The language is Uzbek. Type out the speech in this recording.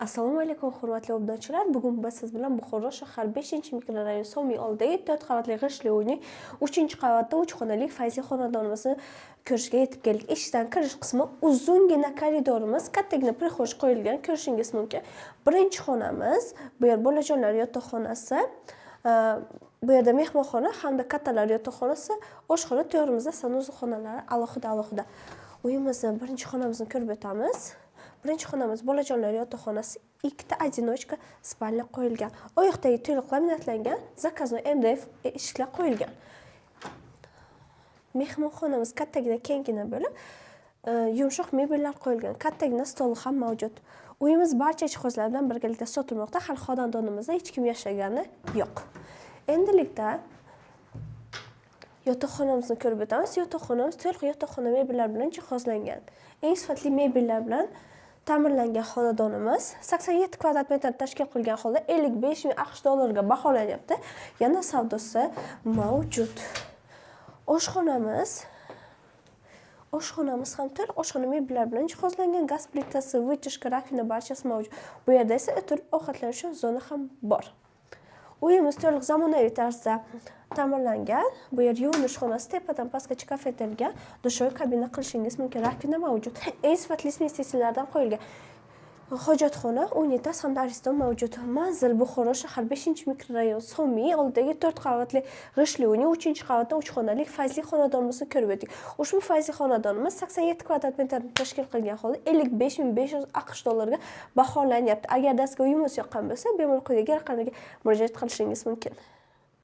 Assalomu alaykum hurmatli obunachilar. Bugun biz siz bilan Buxoro shahar 5-mikrorayon Somi oldidagi 4 qavatli g'ishtli uyning 3-qavatda 3 xonali fayzli xonadonimizni ko'rishga yetib keldik. Eshikdan kirish qismi uzungina koridorimiz, kattagina prixoj qo'yilgan, ko'rishingiz mumkin. Birinchi xonamiz, bu yer bolajonlar yotoqxonasi, bu yerda mehmonxona hamda kattalar yotoqxonasi, oshxona, to'g'rimizda sanusi xonalari alohida. Uyimizning birinchi xonamizni ko'rib o'tamiz. Birinchi xonamiz bolajonlar yotoqxonasi, ikkita одиночка spalni qo'yilgan. Oyoqdagi to'liq laminatlangan, zakaznoy MDF eshiklar qo'yilgan. Mehmonxonamiz kattagina kengina bo'lib, yumshoq mebellar qo'yilgan, kattagina stol ham mavjud. Uyimiz barcha jihozlar bilan birgalikda sotilmoqda. Hali xonadonimizda hech kim yashaganini yo'q. Endilikda yotoqxonamizni ko'rib o'tamiz. Yotoqxonamiz to'liq yotoqxona mebellar bilan jihozlangan. Eng sifatli mebellar bilan ta'mirlangan xonadonimiz 87 kvadrat metr tashkil qilgan holda 55 ming AQSh dollariga baholanyapti. Yana savdosi mavjud. Oshxonamiz ham to'liq oshxona mebellar bilan jihozlangan, gaz plitasi, vытяжка, rakvina barchasi mavjud. Bu yerda esa o'tirib ovqatlanish uchun zona ham bor. Uyimiz to'liq zamonaviy tarzda ta'mirlangan. Bu yer yuvinish xonasi, tepadan pastgacha kafeterya, dushoy kabina qilishingiz mumkin. Rakvina mavjud. Eng sifatli investitsiyalardan qo'yilgan hojatxona, unitas hamda ariston mavjud. Manzil Buxoro shahar 5-mikrorayon Somi oldidagi 4 qavatli g'ishtli uyning 3-qavatda 3 xonali fayzli xonadonimizni ko'rib o'tdik. Ushbu fayzli xonadonimiz 87 kvadrat metrni tashkil qilgan holda 55.500 AQSh dollariga baholanyapti. Agar sizga uyimiz yoqqan bo'lsa, bemalol quyidagi raqamlarga murojaat qilishingiz mumkin.